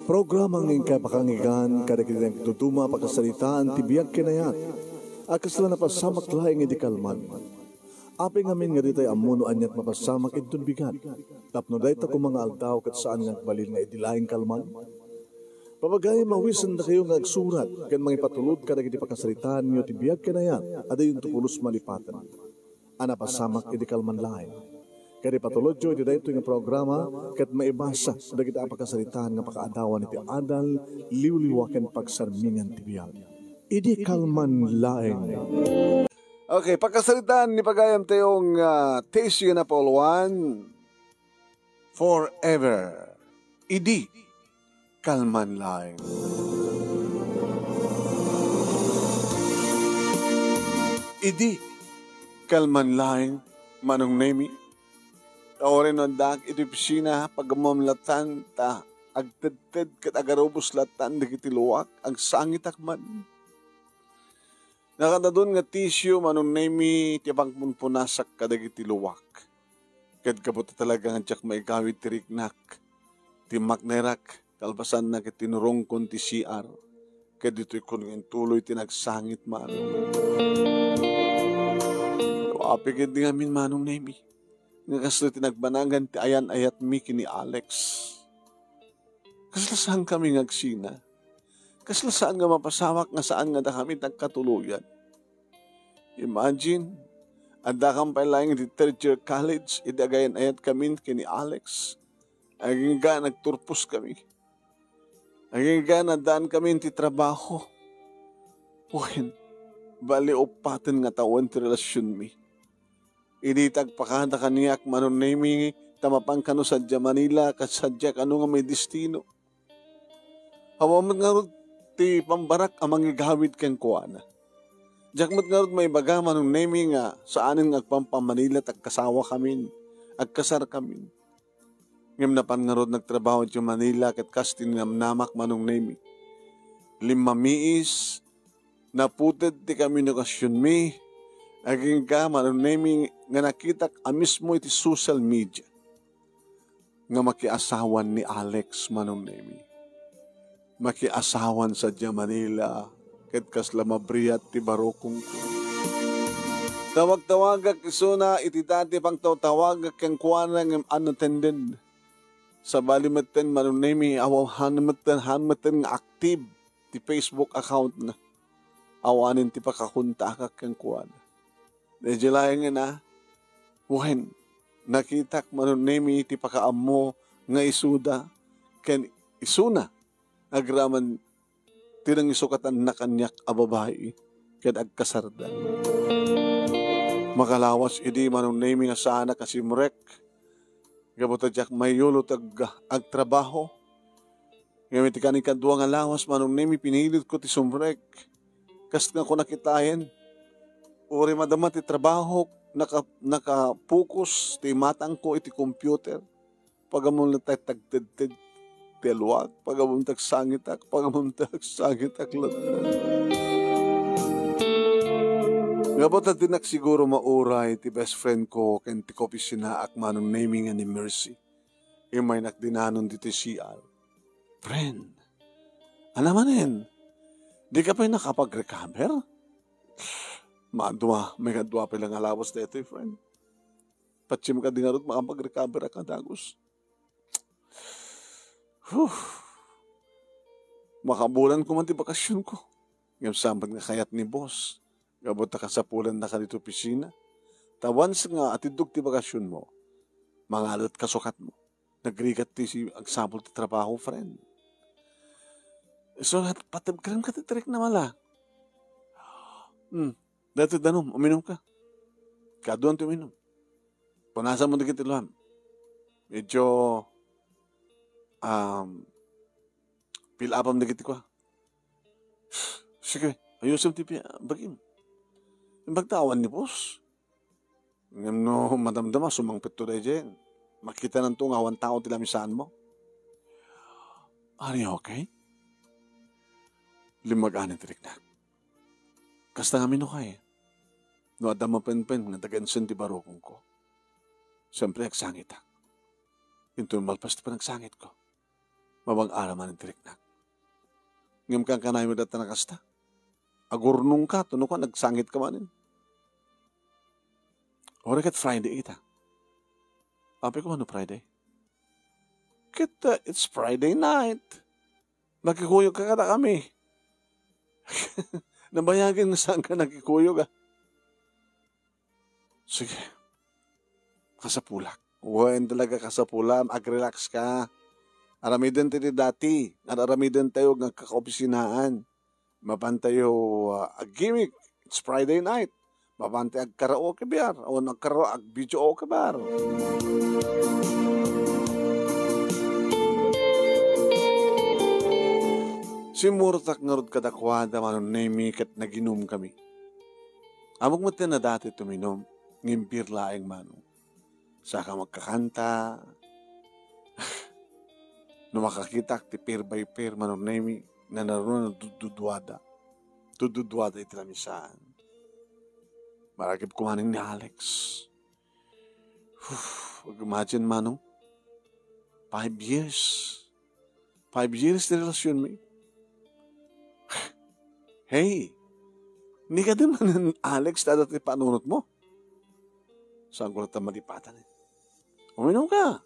Programang ingkay pakangigan, kadagitang tutuma pakasalitaan, tibiyag kinayat, akas lang napasamak laing idikalman. Aping amin nga ditay amuno anyat mapasamak itun bigat, tapno day ta kung mga aldaw kat saan nga balil nga idilaing kalman. Papagay mawisan na kayo nga agsurat, kan mga ipatulod kadagiti pakasalitaan nyo tibiyag kinayat, aday yung tupulos malipatan. Anapasamak idikalman laing. Kaya patulod jo, iti dahito yung programa, kat maibasa, dagiti ang pagkasalitaan nga pakaadawan iti adal, liwliwaken pagsarmingan tibiyag. Idi kalman laeng. Okay, pagkasalitaan ni pagayam tayong Tesyo na Paul 1, forever. Idi kalman laeng. Idi kalman laeng, manong nemi. Tawarin ng dag iti pisina pagmamlatan ta agtedted kat agarobos latan dagiti luwak ang sangit akman. Nakanda doon nga tisyo manong nemi tiyabang punpunasak kadagiti luwak. Kad kabuta talaga nga tiyak maigawid tiriknak. Timak nerak kalpasan na kitinurong kon ti CR. Kad dito'y kuningin tuloy tinagsangit man. Apigid di ngamin manong nemi. Nga kasla tinagbanangan ti ayan ayat mi kini Alex. Kasla saan kami ngagsina? Kasla saan nga mapasamak nga saan nga da kami nagkatuluyan? Imagine, anda kang palaing di third year college, idagayan ayat kami kini Alex. Aging ga nagturpos kami. Aging ga nadaan kami ti trabaho. Uhin, bali upatin nga tawan ti relasyon mi. Iditag pakada kaniyak manon nemi tamapang kano sadya Manila kasadya kano nga may destino. Hawamat nga rin ti pambarak amang igawid kang kuwana. Jakmat nga rin may baga manon nemi nga saanin nga agpampam Manila tagkasawa kami, agkasar kami. Ngam napan nga rin nagtrabaho ti Manila kat kastin nga namak manong nemi. 5 miis, naputed ti kami nokasyon mi, aging ka manon nemi nga nakita mismo iti social media nga makiasawan ni Alex manong nemi. Makiasawan sa Manila ket kasla mabriyat ti barokong ko. Tawag-tawagak isuna iti dati pang tawagak kang kuwana ng unattended. Sa balimaten manong nemi awaw hanmeten nga active ti Facebook account na. Awanin ti pakakuntakak kang kuwana. Medyo laing na, wahin, nakitak manon nemi ti pakaammo nga isuda, ken isuna, agraman tinang isukatan na kanyak a babae, ken agkasarda. Makalawas idi manon nemi nga sana kasi murek, gabutadyak may yulot agtrabaho, gamit ka ni kadwa nga lawas manon nemi pinilit ko ti sumrek, kas nga ko nakitahin, uri madama ti trabaho, nakapokus, ti matang ko iti computer. Pagamon na tayo tagtedted, ti luwag, pagamon tagsangitak, lahat. Ngabot at dinak siguro mauray ti best friend ko, ken ti kopi sinaak manong naming ni Mercy. Imay nakdinanon dito CR. Friend, alamanin, di ka pa nakapag-recover? May kadwa pa lang alawas na ito, friend. Patsim ka din nga rin makapag-recover ka, dagos. Makabulan ko man ti bakasyon ko. Ngayon sambat nga kayat ni boss. Gabot na kasapulan na ka dito pisina. Tawans nga atidog ti bakasyon mo. Mangalot ka sukat mo. Nagrigat ti si agsabol ti trabaho, friend. So, patagkaram ka ti trik na mala. Dati danom, uminom ka. Kaduan ti uminom. Punasan mo dikit iluhan. Medyo, pilapam dikit ko. Sige, ayusin ti bagim. Yung bagtawan ni boss. Ngayon no, madamdama, sumangpit to day dyan. Makita ng tungawan tao ti lamisaan mo. Are you okay? Limag-anin ti riknak. Kasta nga mino kaya. No adama pen-pen nga dagansan ti barokong ko. Siyempre, nagsangit ako. Yung malpas pa nagsangit ko. Mabang araman ng tiriknak. Ngam kang kanay mo data nakasta. Agurnong ka, tuno ka, nagsangit ka manin. Ora kat Friday ita. Ape ko ano Friday? Kita, it's Friday night. Nakikuyog ka kada kami. Nabayagin na saan ka nakikuyog ah. Sige. Kasapulak. Huwain talaga kasapula. Mag-relax ka. Aramidin tayo dati. Aramidin tayo ng kakaopisinaan. Mapantayo gimmick. It's Friday night. Mapantay karaoke bar. O video okay bar. Simurtak ngarod kadakwada manon nemi kat naginom kami. Amok mo na dati tuminom. Ngimpir laeng manong. Saka magkakanta. No makakitak ti pair by pair manon nemi na naroon na dududwada. Dududwada itinamisaan. Marakip kumanin ni Alex. Imagine manong. 5 years. 5 years na relasyon mo. Hey, hindi ka din man Alex na dati panunot mo. Saan ko na malipatan eh. Uminom ka.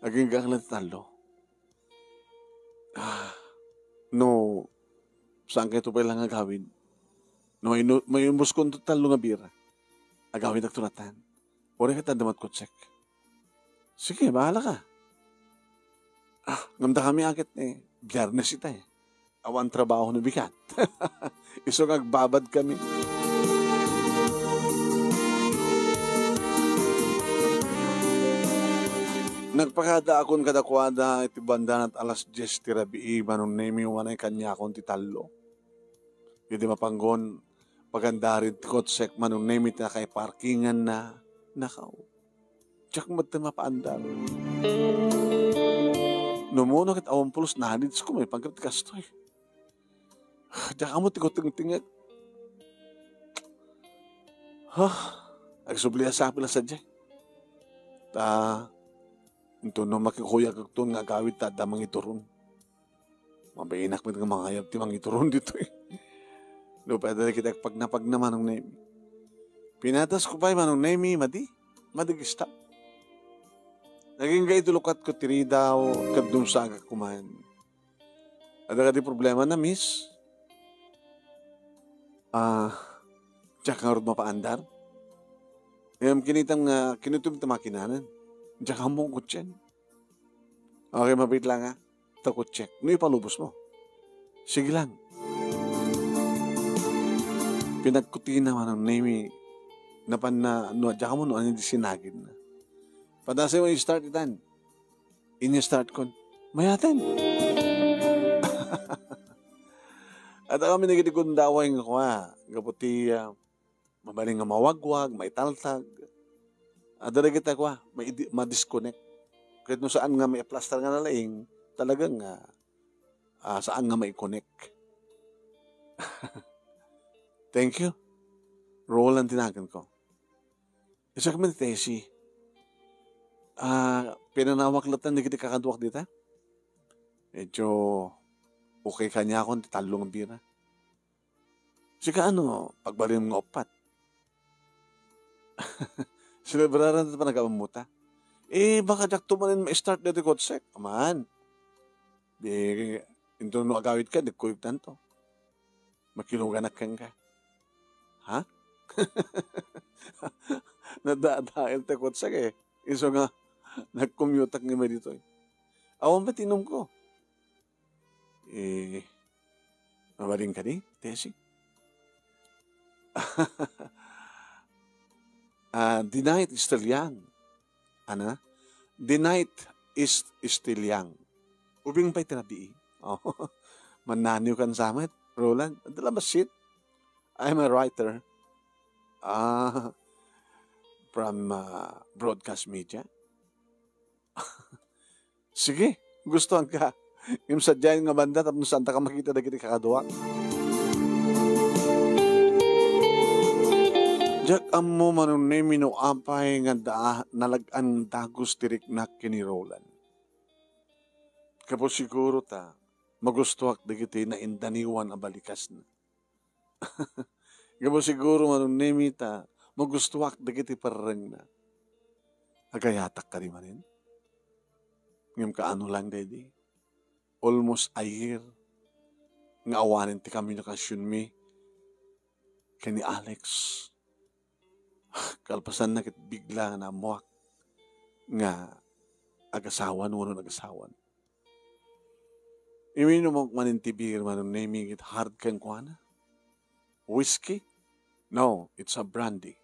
Naging ganglan talo. No, saan kayo ito pa lang agawin? No, may umbos ko talo nga bira. Agawin nagtunatan. Uri ka tandamat ko check. Sige, bahala ka. Ngamda kami agad eh. Biyarnes ita eh. Awan trabaho na bigat. Iso nagbabad kami. Nagpakada akong kadakwada iti bandan at alas 10 tirabii manong nemi wanay kanya akong titalo. Hindi mapanggon pagandarin kotsek manong nemi na kay parkingan na nakaw. Tsak mati mapaandar. Numuno kit awang pulos nahalids ko may pagkat kastoy. Diyan ka mo tikot-tingag. Agsubliya sa apila sa dyan. Ito no makikuya kagton nga gawit tada mga ituron. Mabayinak mo mga hayap ti mga ituron dito eh. No, pwede kita pag naman ng nemi. Pinatas ko pa manong nemi, madigista. Naging gay tulukat ko tiri daw, kadum sa agak kumain. Ada ka di problema na, miss? Diyak nga rin mapaandar. Ngayon kinitong tamakinanan. Diyak nga mong kutsen. Okay, mabit lang ha. Takot check. No, ipalubos mo. Sige lang. Pinagkutin naman ng nemi. Napan na, diyak mo ano hindi sinagin na. Padasay mo yung start itan. Inya start kon. Mayaten. At kami nagiging daway nga ko ha. Gaputi, mabaling nga mawagwag, maitaltag. At dalagit ako ha, ma-disconnect. Kahit no saan nga may plaster nga nalaing, talagang saan nga may connect. Thank you. Roland tinagan ko. Isa kami ni Tessie. Pinanawaklatan di kita kakaduwak dito. Medyo okay kanya akong talong ang bira. Sika pagbalin mga opat. Celebraran na pa nagkapamuta. Baka jak tumanin ma-start na di kotsek. Aman. Ito no agawit ka, di kuyog tanto. Makinuganak kang ka. Ha? Nadadail te kotsek eh. Iso nga, nag-commutak ni ma dito eh. Awan ba tinom ko? Mabaling ka di, Tessie? The night is still young. Ana? The night is still young. Ubing pa'y tinabii. Mananiw kan samet, Roland. Adala ba shit? I'm a writer. From broadcast media. Sige, gustuhan ka. Yung sadyain nga banda, tapos saan ka makita na kita kakaduwa. Diyak amo manong nemi no apay nga nalagan dagos tirik na kini Roland. Kapos siguro ta, magustuhak digiti na indaniwan ang balikas na. Kapos siguro manunemi ta, magustuhak digiti parang na. Agayatak ka rin manin. Ngayon kaano lang dedi. Almost a year. Nga awanin ti kami nakasyon mi. Kani Alex. Kalpasan na kit bigla na muwak. Nga agasawan, wano nagasawan. Imino mo manintibir manunemi kit hard kang kuana. Whiskey? No, it's a brandy.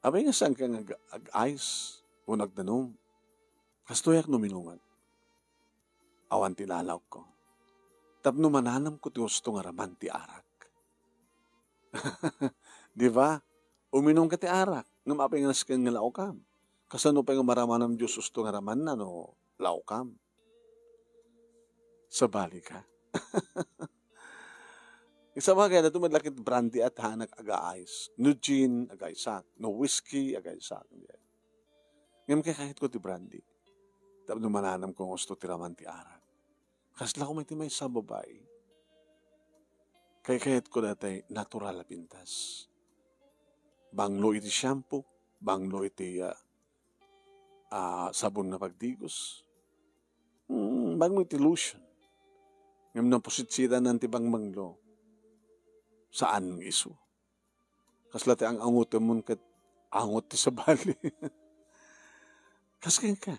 Abay nga saan kang ag-ice o nagdanom. Kastoyak numinungan. Awan tilalaw ko. Tapno mananam ko ti gusto nga raman ti arak. Di ba? Uminom ka ti arak. Nga mapingas ka nga laukam. Kasano pa nga maramanam Diyos gusto nga raman na no laukam. Sabali ka. Isa bagay na tumadlakit brandy at hanak aga-ice. No gin, aga-isak. No whiskey, aga-isak. Ngayon kaya kahit ko ti brandy. Tapos mananam kong gusto ti raman ti arak. Kasla ko may sa babae. Kaya kahit ko dati natural na pintas. Banglo iti shampoo, banglo iti sabon na pagdigos. Banglo iti lotion. Ngayon na positsidan ng tibang banglo. Saan ng iso? Kasla ti ang angot mo kat angot ti sa bali. Kas ka.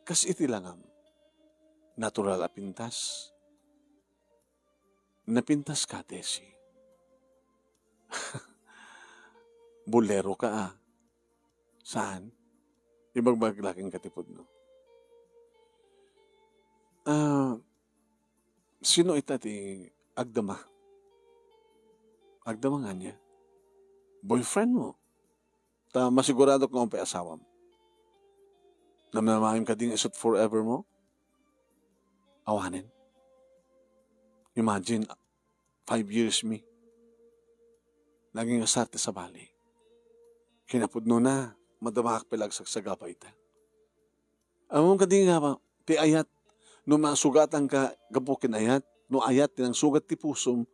Kas iti langam. Natural a pintas. Napintas ka, Desi. Bulero ka Saan? Ibagbaglaking katipod, no? Sino ita ti agdama? Agdama nga niya. Boyfriend mo. Ta masigurado kung pa asawam. Namnamahim ka din isot forever mo? Awanin. Imagine, 5 years me. Naging asarte sa bali. Kinapudno na, madamak pilagsak sa gapay ta. Among ka din nga ba, ti ayat, no masugatan ka, gapukin ayat, no ayat, tinang sugat ti pusom,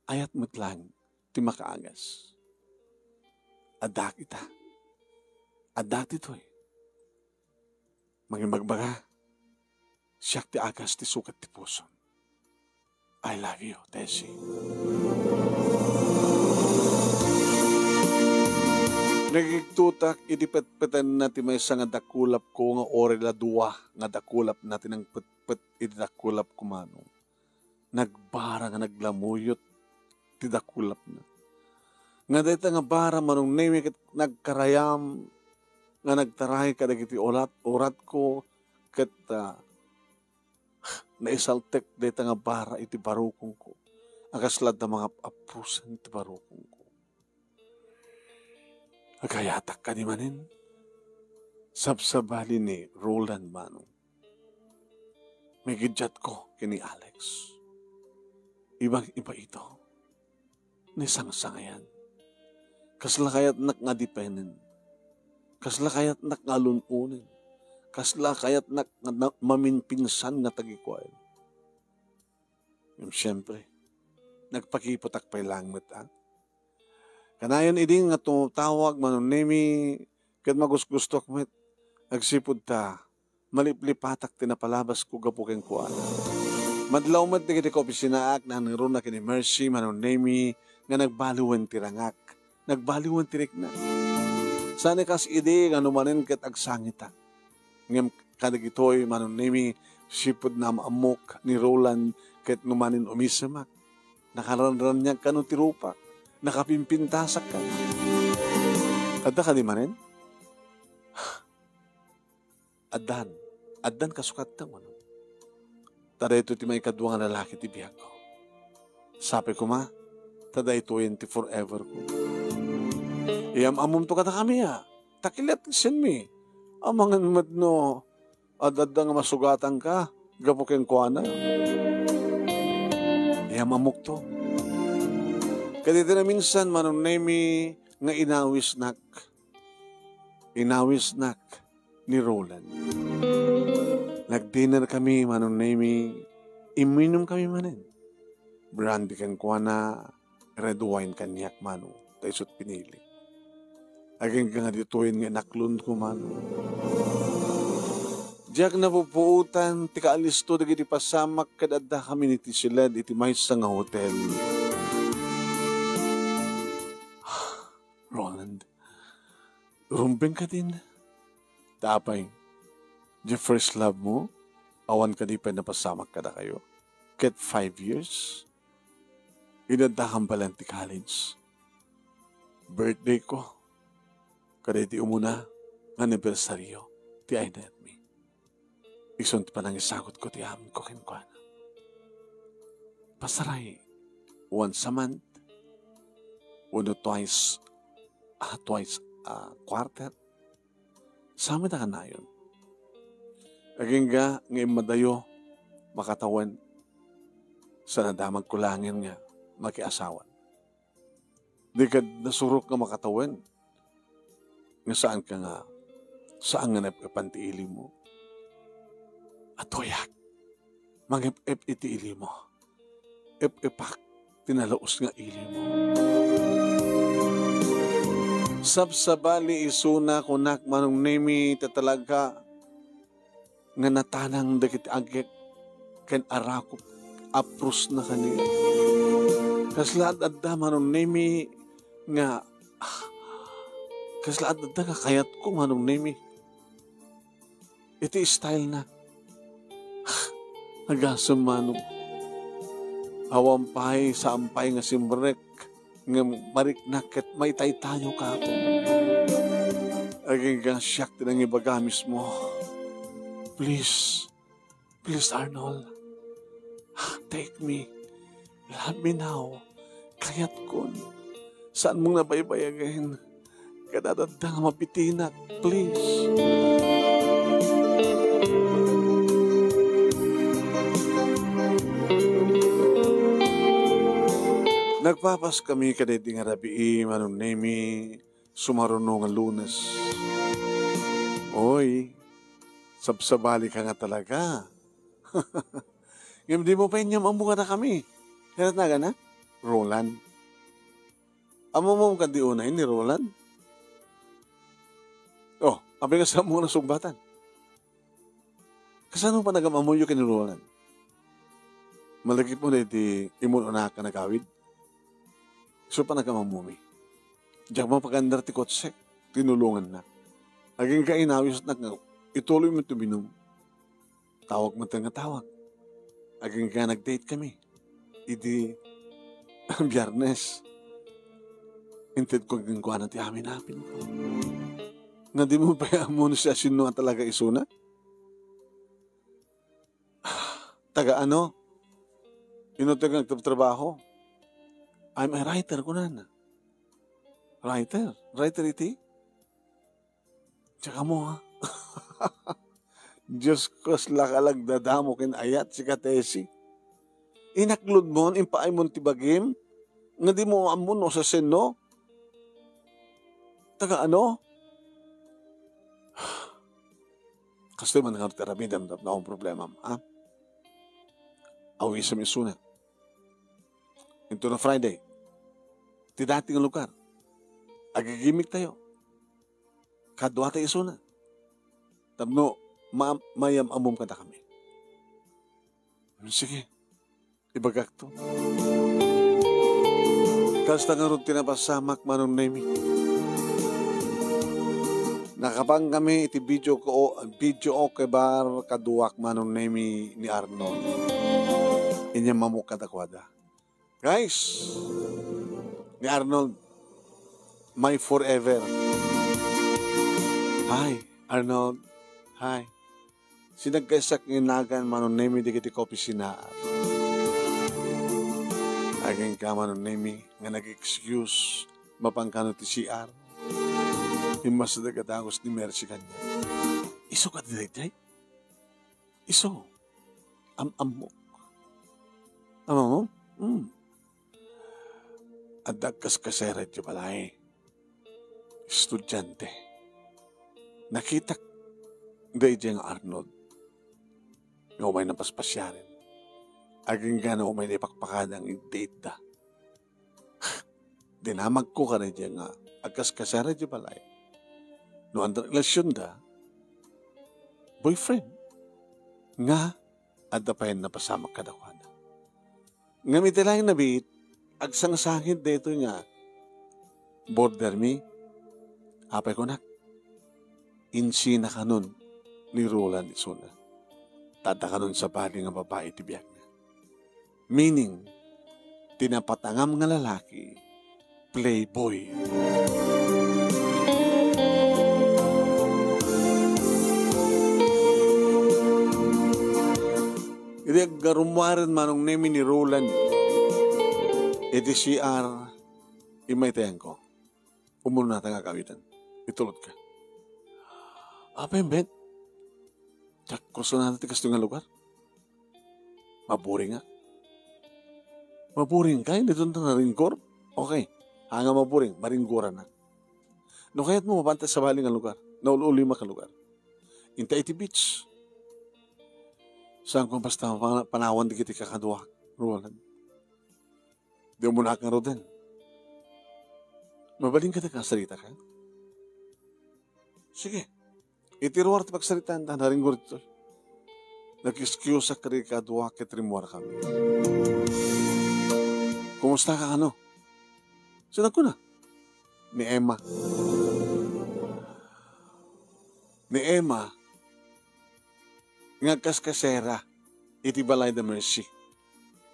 ayat matlang, ti makaagas. Adak ita. Adak ito Maging magbaga, siyak ti agas ti sugat ti pusom. I love you, Tessie. Nagigtutak, idipet-petan natin may isa nga dakulap ko nga orela duwa nga dakulap natin ang pet-pet idakulap kumano. Nagbara nga naglamuyot ti dakulap na. Nga dito nga bara manong name nagkarayam nga nagtarahay ka dagiti orat ko ket naisaltek dito nga bara iti barukong ko. Akaslad na mga apusan iti barukong ko. Agayatak ka ni manin. Sabsabali ni Roland Manong. May gidyat ko kini Alex. Ibang-iba ito. Nisang-sangayan. Kasla kaya't nakngadipenen. Kasla kaya't nakngalununin. Kasla kaya't maminpinsan nga tagikwain. Yung siyempre, nagpakiputak pa'y langmet Kanayon iding nga tumutawag manunemi kat magusgusto akmet agsipod ta maliplipatak tinapalabas ko gapukin ko Madlaw mat ni kiti ko pisinaak na nangron na kini Mercy manunemi nga nagbaliwan tirangak nagbaliwan tirik na sana kas ide nga numanin kat agsangita ngem kadagitoy manunemi sipod na maamok ni Roland kat numanin umisamak nakaranran niya kanu tirupa nakapimpintasak ka. Adda ka di manin? Addan kasukat na mo. Tada ito ti may kadwa nga lalaki ti biyak ko. Sabi ko tada ito ti forever ko. Amom to kata kami Takilat sin mi. Amangan madno, adda nga masugatan ka, gapukin ko na. Amok to. Kadito na minsan manunemi nga inawis nak ni Roland. Nag-dinner kami, manong nemi, iminom kami manin. Brandy kang kuwana, red wine kanyak mano, tayo pinili. Aging nga dituin nga naklun ko mano. Diyak na pupuutan, tika alisto, dagi pasamak, kadada kami ni Tisilad, iti may sa nga hotel. Roland, rumbeng ka din. Tapay, the first love mo, awan ka di pa napasamak ka na kayo. Get 5 years. Inadahan pa lang ti college. Birthday ko. Kada iti umuna, nga anibersaryo, ti I net me. Isunt pa nang isagot ko ti amin ko kinkwana. Pasaray, once a month, twice quarter. Sama na ka na yun. Aging nga, ngayon madayo, makatawan, sa nadamag kulangin nga, makiasawan. Di ka nasurok nga makatawan, nga saan nga napkapantiili mo. At tuyak, mag-ip itiili mo. Ip-ipak, tinalaos nga ili mo. Sabsabali isuna kunak manong nemi tatalaga nga natanang dakit agek ken arakop aprus na kanila. Kaslaad adda manong nemi nga kaslaad adda nga kayat ko manong nemi. Iti style na nagasam manong awampay sa ampay nga simbrek nga mariknaket may tayo ka ako. Aging kang siyak din ang ibagamis mo. Please, Arnold, take me. Love me now. Kayat kun. Saan mong nabaybayagin? Kadadada nga mapitinak. Please. Nagpapas kami kadadi nga rabii, manong nemi, sumaruno nga Lunes. Oy, sabsabali ka nga talaga. Ngayon di mo pa inyam amunga na kami. Kaya na na? Roland. Amo mo ka di unay ni Roland? Oh, abi nga sa mga sumbatan. Kasano pa nagamamuyo ka ni Roland? Malagip mo na iti imuno ka nagawid? So pa nagamamumi. Diyak mo pagandar ti kotsek, tinulungan na. Aging ka inawis na nga, ituloy mo ito binom. Tawag mo nga tawag. Aging ka nag-date kami. Idi, biyernes. Inted ko aging kuha na ti amin napin ko. Nga di mo pa mo siya sino talaga isuna? Taga ano? Inuto nga nagtatrabaho. I'm a writer ko na. Writer? Writer iti? Tsaka mo ha? Diyos ko slakalag dadamo kin ayat si katesi. Inaklod mo, impaay mo tibagim, nga di mo amuno sa seno. Taga ano? Kasi man nga terabidam na akong problema. Ha? Awi sa misuna. Ito na Friday. Ti dating lugar. Agigimik tayo. Kadwa tayo isuna. Tabno, mayam amom ka na kami. Sige. Ibagak to. Kasta nga ron tinapasamak manong nemi. Nakapang kami iti video o bar kaduwak manong nemi ni Arnold. Inya mamuk katakwada. Guys, ni Arnold, my forever. Hi, Arnold. Hi. Sinagkaisak nginagan manon nemi di kiti kopi sinaat. Aging ka manon nemi nga nag-excuse mapangkano ti CR. Himas na katangos ni Mercy kanya. Iso ka direct, Iso. Am-am mo. Ama mo? Adagkas kaseret yung balay. Estudyante. Nakita dahil diyang Arnold. umay napaspasyarin. Aging gana umay na ipakpakadang i-date da. Dinamag ko ka na dyan nga, agkas kasara di balay. No ang relasyon da, boyfriend, nga, at dapayan na pasama ka na kada. Nga mitilayang nabit, agsang sangit dito nga, border me, apay ko nak, insi na ka nun, ni Roland Isuna. Tata ka nun sa bali nga babae tibiyag na. Meaning, tinapatangam nga lalaki, playboy. Iti garumwaran manong nemi ni Roland. Iti CR, imay tayan ko. Umuno natin nga kawitan. Itulot ka. Apa yung bet? Tsak, kurso natin tikas nga lugar. Maburing nga. Maburing ka? Hindi doon na ringkor? Okay. Hanga maburing, maringkuran na. No kaya't mo mabantay sa baling nga lugar. Naululima ka lugar. Inta iti beach. Saan kung basta panawan di kiti kakadwa, Roland. Di mo na kang roden. Mabaling ka na kasarita ka? Sige. Itiruar ti pagsaritaan ta, naringgur ito. Nag-excuse sa kari kadwa kitrimuar kami. Kumusta ka ano? Sinag ko na. Ni Emma. Ni Emma, ngagkas kasera, iti balay da Mercy.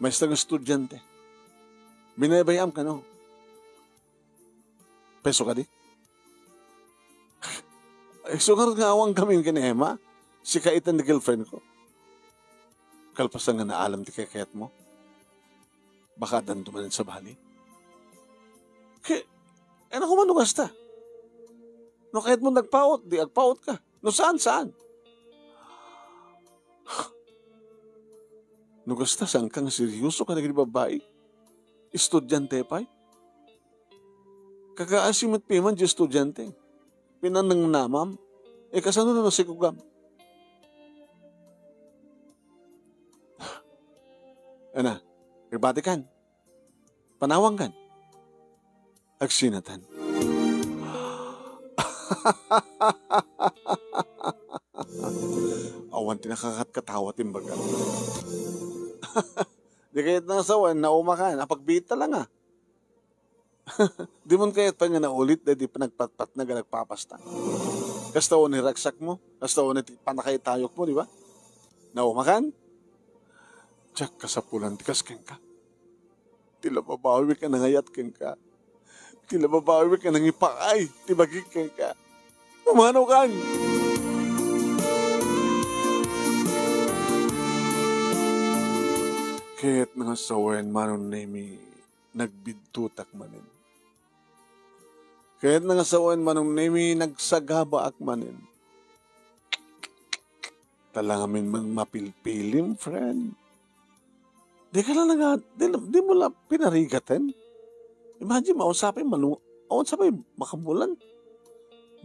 May isang estudyante. Binabayam ka, no? Peso ka di? So nga awang kami kini Emma, si kaitan ni girlfriend ko. Kalpasan nga naalam ti kakayat mo. Baka dandumanin sa bali. Ano ko man basta? No kahit mo nagpaot, di agpaot ka. No saan? No gasta, saan kang seryoso ka naging babae? Estudyante pa eh? Kakaasim at piman di estudyante. Pinanang namam. Kasano na nasikugam? Ana, irbatikan. Panawang kan. Agsinatan. Awan tinakakatkatawa timbaga. Di kaya't nasawan, naumakan, napagbita lang ah. Di mo kaya't pa nga naulit, di panagpatpat na nagpapasta. Kasta o ni raksak mo, kasta o ni panakay tayok mo, di ba? Naumakan? Tsak kasapulan, tikas keng ka. Tila babawi ka nangayat keng ka. Tila babawi ka nang ipakay, tibagik keng ka. Umano kan? Kaya't nga sawen manon nemi nagbidtutak manin. Kaya't nga sawen manong nemi nagsagaba ak manin. Talangamin mang mapilpilim, friend. Di ka lang di mo lang pinarigatan. Imagine, mausapin makabulan.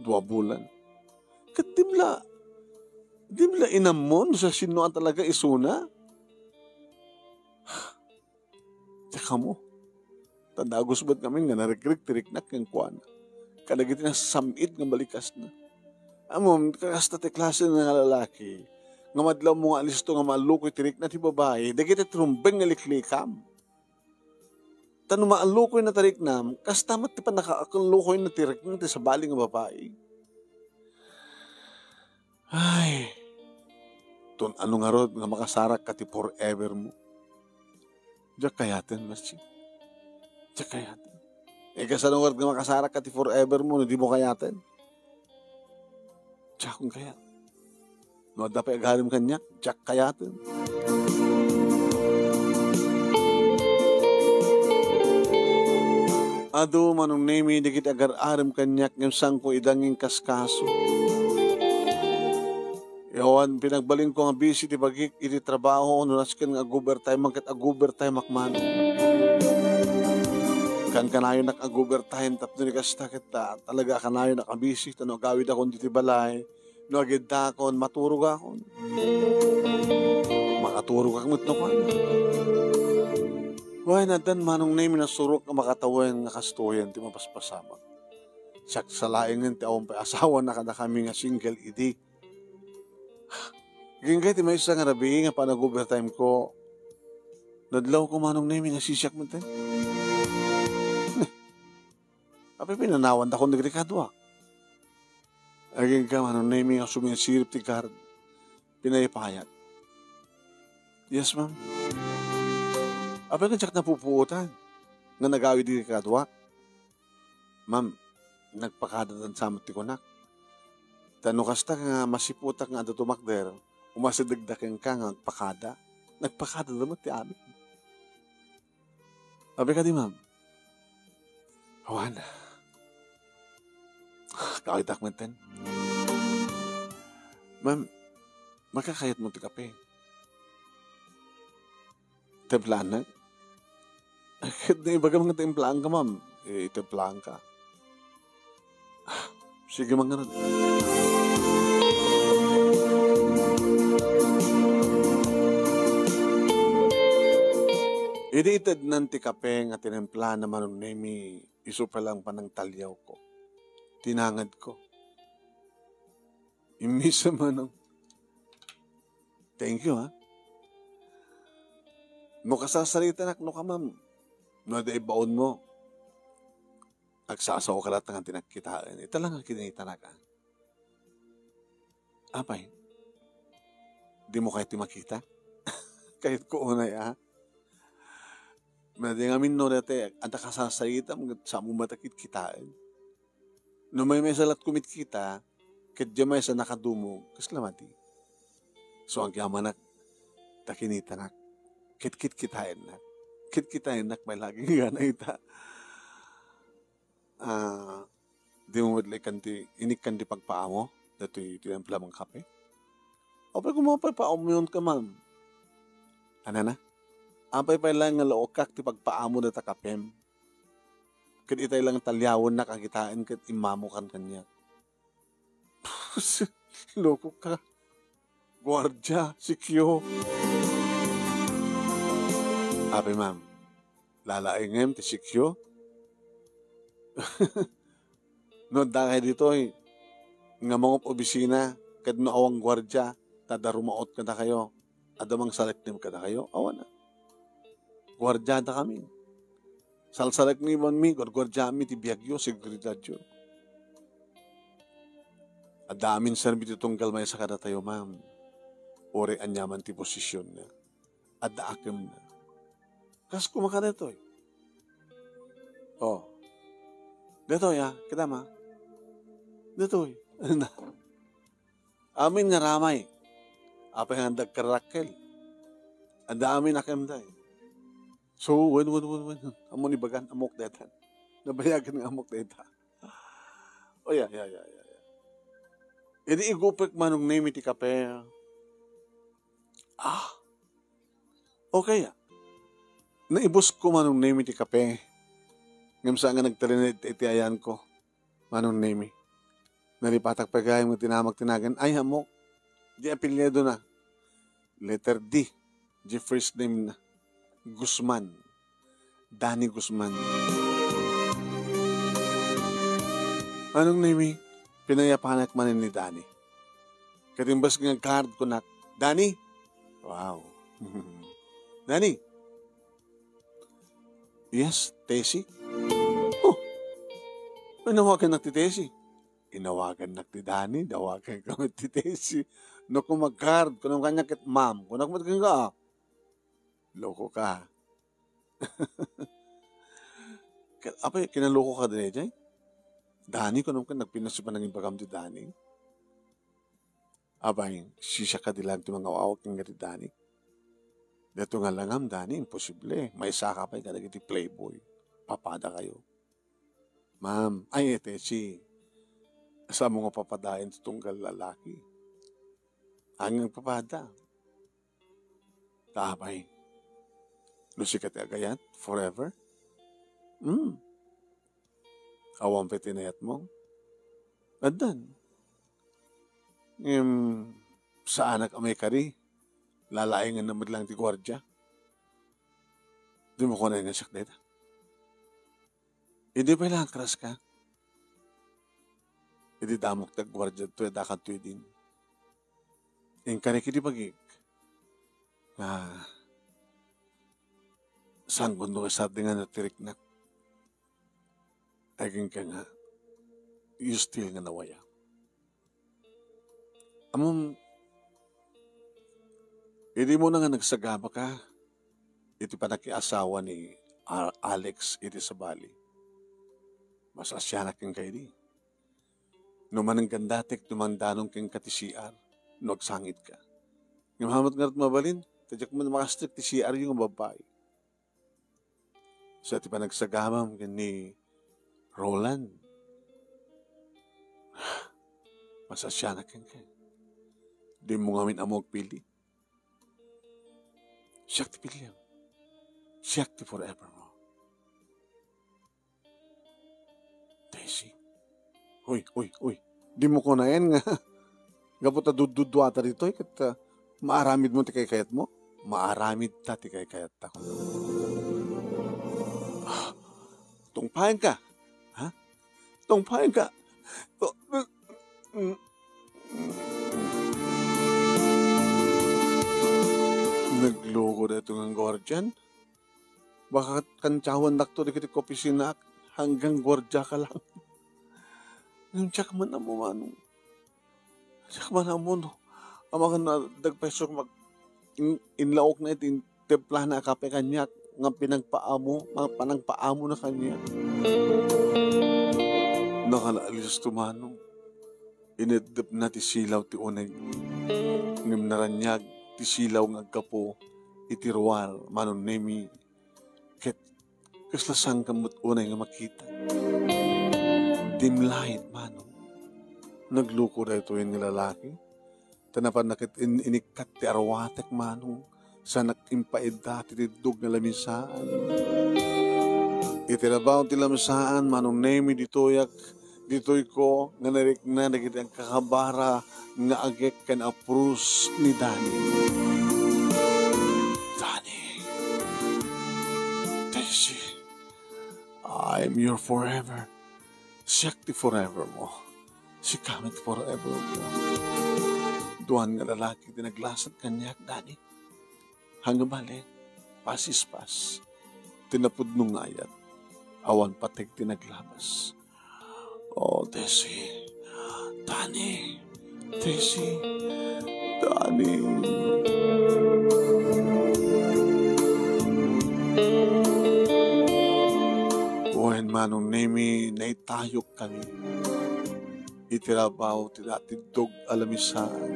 2 bulan. Kat di mo la inamon sa sinuan talaga isuna. Tsaka mo, tandagos ba't kami nga narekrik-tirik na kang kuwan. Kadagiti na samid nga balikas na. Amom, kakasta ti klase na nga lalaki, nga madlaw mo nga alisto nga maalukoy tirik na ti babae, dagiti trumbeng nga liklikam. Tano maalukoy na tarik nam, kastamat ti pa nakakalukoy na tirik na ti sa bali nga babae. Ay, ton ano nga rod nga makasarak ka ti forever mo. Diyak kayatin, Maschi. Diyak kayatin. Kasanong word nga makasarak ka ti forever mo, hindi mo kayatin. Diyak kung kayat. No, dapat agalim kanyak, diyak kayatin. Ado manong nemi, dikit agar-arim kanyak, ng sangko idanging kaskaso. Yawan, pinagbaling ko nga busy, ti bagik, iti trabaho, nunaskin nga aguber tayo, magkat aguber tayo makmano. Kan kanayo nak-aguber tayo, tapno ni kasta kita, talaga kanayo nakabisi, tano gawid akong diti balay, no agid akon, maturog akon. makaturo ka kamit no ka. Why na dan manong name na surok nga makatawayan nga kastuyan ti mapaspasamak. Siyak sa laing nga ti awang pa asawa na kada kami nga single idi. Gingay ti may isa nga rabi nga panag-overtime ko. Nadlaw ko manong name nga sisyak mo tayo. Apay pinanawan da kong nagrikadwa. Aging ka manong name nga suminsirip ti guard. Pinaypayat. Yes, ma'am. Apay ka tsak napupuutan. Nga nagawi di kadwa. Ma'am, nagpakadadan sa ti konak. Tano kasta nga masiputak nga ato tumakder. Umasidagdakin ka nga nagpakada. Nagpakada naman ti amin. Apay ka di, ma'am. Awan. Kakitak mo ten. Ma'am, makakayat mo ti kape. Templaan na? Kahit na ibaga mga templaan ka, ma'am. Templaan ka. Sige mga ganun. Iniitad ng ti kape nga tinemplaan naman ng nemi iso pa lang pa ng talyaw ko. Tinangad ko. Imisa man ng thank you, ha? No kasasalitan ak no ka, ma'am. No da ibaon mo. Agsasaw ka lahat ng tinagkitaan. Ito lang ang kinita na ka. Apay, di mo kahit makita? Kahit ko unay, ha? Madi nga min no dati, anta kasasalitan sa mo matakit kitaan. No may salat kumit kita, kadya may sa nakadumog, kaslamati. So ang yamanak, takinita nak. Kit-kit kitain nak. Kit-kitain nak may laging gana ita. Di mo madlay kanti, inik kanti pagpaamo, dato'y tinempla mong kape. O pa kumapay paamo yun ka, ma'am. Ano na? Apay pa lang nga lookak ti pagpaamo na ta kapem. Kat itay lang talyawon na kakitain kat imamo kan kanya. Loko ka. Guardia, sikyo. Apay, ma'am, lalaingem ti sikyo. No, dahil dito nga mga obisina, kad no awang gwardya, tadarumaot ka na kayo, adamang salaknim ka na kayo, awan na. Gwardya na kami. Salsalak ni man mi, gwardya mi, ti biyagyo, seguridadyo. Adamin sarbi ti tunggal may sa kada tayo, ma'am. Ore anyaman ti posisyon na. Adaakem na. Kas kumakada ito, Oh. Dito, ya. Kita, ma. Dito, Amin nga ramay. Apay nga dagkarakel. Anda amin akem day. So, wen. Amo ni bagan, amok detan. Nabayagan ng amok deta. Oh, ya. Ini igupek manong name iti kape. Okay, ya. Naibus ko manong name iti kape. Ngam saan nga nagtalinit iti ayan ko. Manong name. Nalipatak pagay mo tinamag-tinagan. Ay, hamok. Di apelyido na. Letter D. Di first name na. Guzman. Danny Guzman. Anong name? Pinayapanak manin ni Danny. Katimbas nga card ko na. Danny? Wow. Danny? Yes, Tessie? Oh. Inawagan na ti Tessie. Inawagan na ti Danny. Dawagan kami ti Tessie. No kung mag-card, kung kanya kit ma'am, kung nakumatagin ka, loko ka. Apay, kinaloko ka din, Jay? Danny, kung naman nagpinasupan ng impagam ti Danny. Abay, sisya ka dilang ti mga awak ng gati Danny. Dito nga langam, Danny, imposible. May saka pa'y kadag iti playboy. Papada kayo. Ma'am, ay ete, asa mo nga papadayan sa tunggal lalaki. Ang papada. Tabay. Lusikat agayat, forever. Awang petinayat mo. Adan. Sa anak amay kari, lalaingan naman lang ti gwardya. Di mo ko na yung siyak dito. Hindi pa lang kras ka. Hindi damok tag gwardya to, dakat to din. Yung kanikidi pagig, saan gundo ka sa ating nga natirik na, aging ka nga, you still nga nawaya. Among, hindi mo na nga nagsagama ka, iti pa nakiasawa ni Alex iti sa Bali. Mas asyanak kang kayo di. Numan ang gandatik, numandanong kang katisiar, nagsangit ka. Yung hamat nga rin mabalin, tadyak mo na makastrik tisiar yung babae. So iti pa nagsagamam ni Roland. Mas asyanak kang kayo. Di mo ngamin amog pili. Siyak ti pili yan. Siyak ti forever mo. Daisy. Uy. Di mo ko na yan nga. Gapot na dududwata dito. Kat maaramid mo ti kayat mo. Maaramid ta ti kayat ako. Tungpayan ka. Ha? Tungpayan ka. Nagloko na itong guardian. Baka kantsawan na ito, di kita kopisinak, hanggang gwardya ka lang. Nung tsak man na mo, manong. Tsak man na mo, no. Ang mga dagpesok inlaok na ito, templa na kape kanyak, nga pinagpaamo, mga panagpaamo na kanya. Nakalaalis ito, manong. Inedap na ti silaw ti unay. Ngim naranyag, ti silaw nga kapo, itirual, manon nemi, ket kaslasang kamot unay nga makita. Dim light, manong. Nagluko na ito yung lalaki. Tanapan nakit inikat ti arwatek, manong. Sa nakimpaid dati ti dug nga lamisaan. Itirabaw ti lamisaan, manong nemi ditoyak, ditoy ko, nga narik na nagit ang kakabara, nga agek kan aprus ni Dani. Daisy, I'm your forever. Siyak ti forever mo. Si kamit forever mo. Duhan nga lalaki tinaglasad kanyak, Dani. Hanggang balik, pasispas, tinapod nung ayat, awan patig tinaglabas. Oh, Daisy, Dani, Daisy, Dani. Buhen manong nemi, naitayok kami. Itirabaw, tinatidog alamisaan.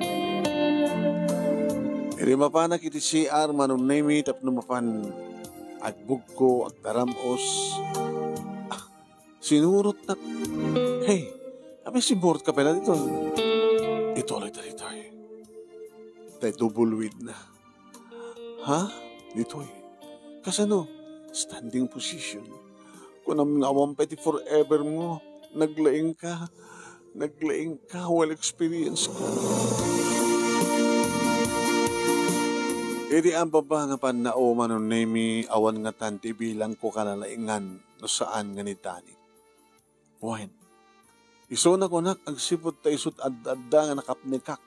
Iri mapanak iti CR, manong nemi, tapno mapan agbug ko, agdaramos. Sinurot na. Hey, abe si board ka pala dito. Ituloy na dito eh. Tay double weed na. Ha? Dito eh. Kasano? Standing position. Kung ang nawang peti forever mo, naglaing ka, well experienced ka. Iri ang baba nga panao manon nemi awan nga tanti bilang ko kalalaingan no saan nga ni Dani. Buhen. Iso na ko nak, ang sipot ta isot adda nga nakapnikak.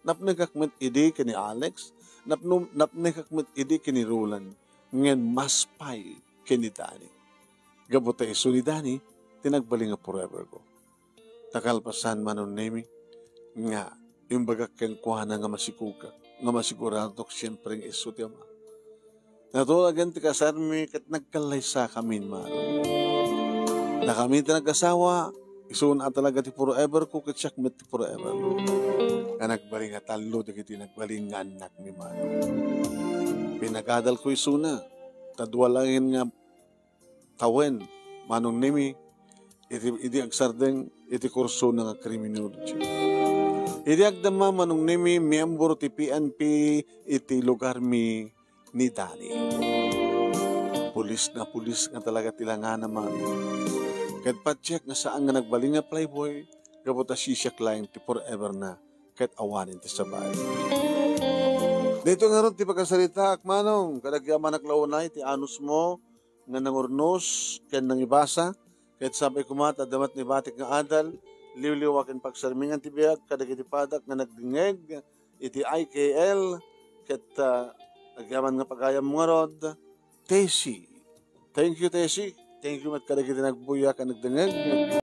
Napnikak met idi ka ni Alex, napnikak met idi ka ni Roland, ngayon mas pay ka ni Dani. Gabot ta iso ni Dani, tinagbaling nga forever ko. Takalpasan manon nemi, nga, yung bagak kang kuhana nga masikuka, nga masigurado siyempre nga iso ti ama. Natulagan ti kasarmi kat nagkalaysa kami manon. Na kami nag-asawa, iso na talaga ti forever ko, kitsak met ti forever. Nga nagbaling nga talo, dagiti nagbaling nga anak ni Mano. Pinagadal ko iso na, tadwalangin nga tawen, manong nimi, iti agsardeng, iti kurso na nga criminology. Iti agdama manong nimi, miyembro ti PNP, iti lugar mi ni Dani. Pulis nga talaga tilangan naman. Kahit pa-check nga saan nga nagbaling nga playboy, kabuta sisyak lang ti forever na kahit awanin ti sabay. Dito nga ron ti pagkasalita akmanong kadagyaman naklaunay ti anus mo nga nangurnos ken nangibasa ket sabay kumata damat ni batik nga adal liwliwaken pagsarmingan ti biag kadagiti padak nga nagdingeg iti IKL ket agyaman nga pagayam mo nga rod Tesi. Thank you Tesi. Thank you mat kadagiti nagbuya ka nagdingeg.